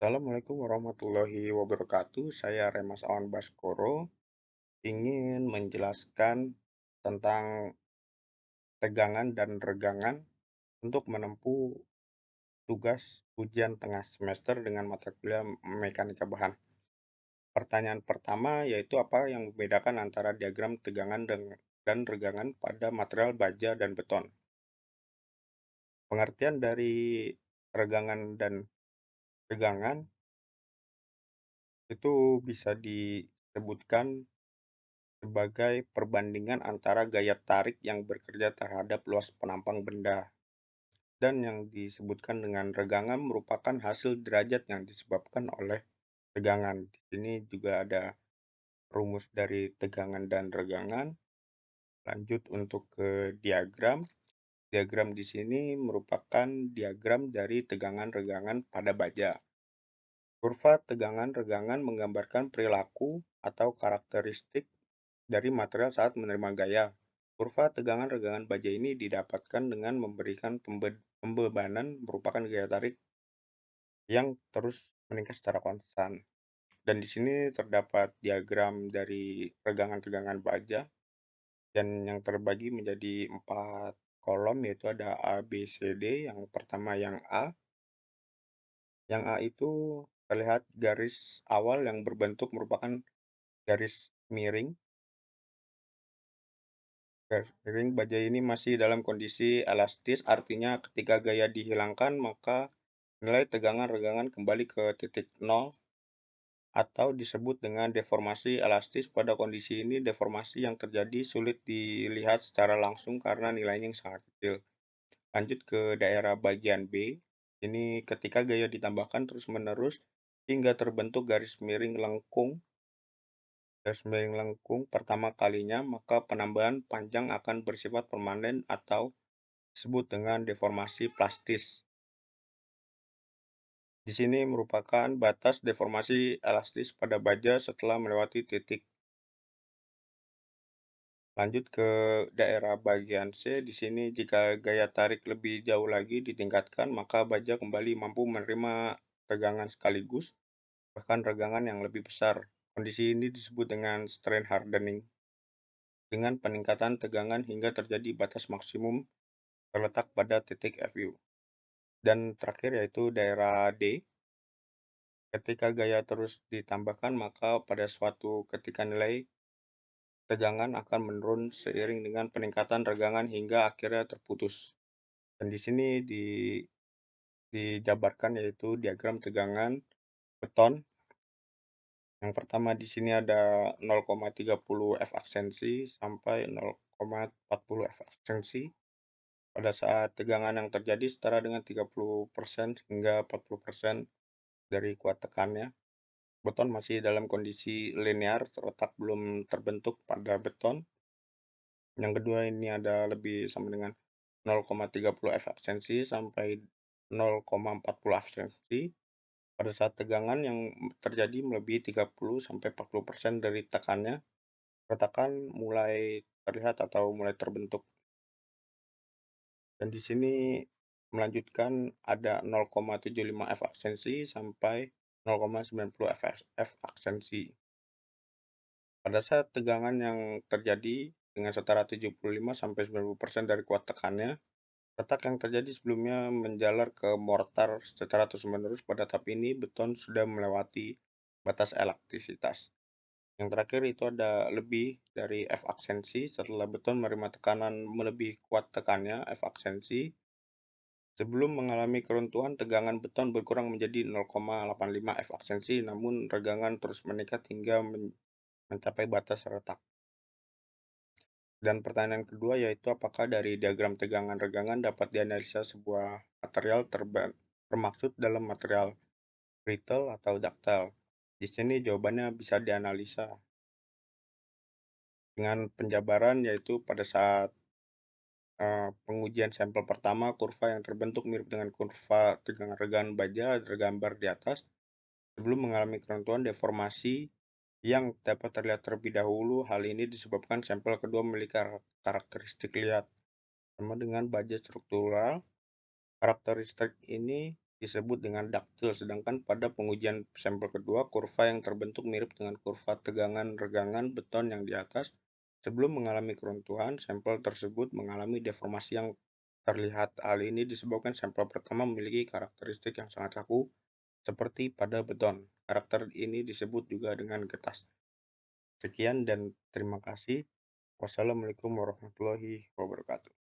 Assalamualaikum warahmatullahi wabarakatuh. Saya Remas Awan Baskoro ingin menjelaskan tentang tegangan dan regangan untuk menempuh tugas ujian tengah semester dengan mata kuliah mekanika bahan. Pertanyaan pertama yaitu apa yang membedakan antara diagram tegangan dan regangan pada material baja dan beton? Pengertian dari regangan dan tegangan itu bisa disebutkan sebagai perbandingan antara gaya tarik yang bekerja terhadap luas penampang benda, dan yang disebutkan dengan regangan merupakan hasil derajat yang disebabkan oleh tegangan. Di sini juga ada rumus dari tegangan dan regangan. Lanjut untuk ke diagram. Diagram di sini merupakan diagram dari tegangan-regangan pada baja. Kurva tegangan-regangan menggambarkan perilaku atau karakteristik dari material saat menerima gaya. Kurva tegangan-regangan baja ini didapatkan dengan memberikan pembebanan merupakan gaya tarik yang terus meningkat secara konstan. Dan di sini terdapat diagram dari regangan-tegangan baja dan yang terbagi menjadi 4 kolom, yaitu ada A, B, C, D. Yang pertama yang A. Yang A itu terlihat garis awal yang berbentuk merupakan garis miring. Garis miring baja ini masih dalam kondisi elastis, artinya ketika gaya dihilangkan maka nilai tegangan-regangan kembali ke titik nol atau disebut dengan deformasi elastis. Pada kondisi ini, deformasi yang terjadi sulit dilihat secara langsung karena nilainya yang sangat kecil. Lanjut ke daerah bagian B. Ini ketika gaya ditambahkan terus-menerus hingga terbentuk garis miring lengkung. Garis miring lengkung pertama kalinya, maka penambahan panjang akan bersifat permanen atau disebut dengan deformasi plastis. Di sini merupakan batas deformasi elastis pada baja setelah melewati titik. Lanjut ke daerah bagian C. Di sini jika gaya tarik lebih jauh lagi ditingkatkan, maka baja kembali mampu menerima tegangan sekaligus, bahkan regangan yang lebih besar. Kondisi ini disebut dengan strain hardening, dengan peningkatan tegangan hingga terjadi batas maksimum terletak pada titik FU. Dan terakhir yaitu daerah D. Ketika gaya terus ditambahkan, maka pada suatu ketika nilai tegangan akan menurun seiring dengan peningkatan regangan hingga akhirnya terputus. Dan di sini dijabarkan yaitu diagram tegangan beton. Yang pertama di sini ada 0,30 F aksensi sampai 0,40 F aksensi. Pada saat tegangan yang terjadi setara dengan 30% hingga 40% dari kuat tekannya. Beton masih dalam kondisi linear, terletak belum terbentuk pada beton. Yang kedua ini ada lebih sama dengan 0,30 F aksensi sampai 0,40 F aksensi. Pada saat tegangan yang terjadi melebihi 30-40% dari tekannya, retakan mulai terlihat atau mulai terbentuk. Dan di sini melanjutkan ada 0,75 F aksensi sampai 0,90 F aksensi. Pada saat tegangan yang terjadi dengan setara 75-90% dari kuat tekannya, retak yang terjadi sebelumnya menjalar ke mortar secara terus-menerus. Pada tahap ini, beton sudah melewati batas elastisitas. Yang terakhir itu ada lebih dari F aksensi. Setelah beton menerima tekanan melebihi kuat tekannya, F aksensi, sebelum mengalami keruntuhan, tegangan beton berkurang menjadi 0,85 F aksensi, namun regangan terus meningkat hingga mencapai batas retak. Dan pertanyaan kedua yaitu apakah dari diagram tegangan-regangan dapat dianalisa sebuah material termaksud dalam material brittle atau ductile. Di sini jawabannya bisa dianalisa dengan penjabaran, yaitu pada saat pengujian sampel pertama, kurva yang terbentuk mirip dengan kurva tegangan-regangan baja tergambar di atas. Sebelum mengalami keruntuhan, deformasi yang dapat terlihat terlebih dahulu. Hal ini disebabkan sampel kedua memiliki karakteristik liat sama dengan baja struktural. Karakteristik ini disebut dengan daktil, sedangkan pada pengujian sampel kedua, kurva yang terbentuk mirip dengan kurva tegangan regangan beton yang di atas. Sebelum mengalami keruntuhan, sampel tersebut mengalami deformasi yang terlihat. Hal ini disebabkan sampel pertama memiliki karakteristik yang sangat kaku, seperti pada beton. Karakter ini disebut juga dengan getas. Sekian dan terima kasih. Wassalamualaikum warahmatullahi wabarakatuh.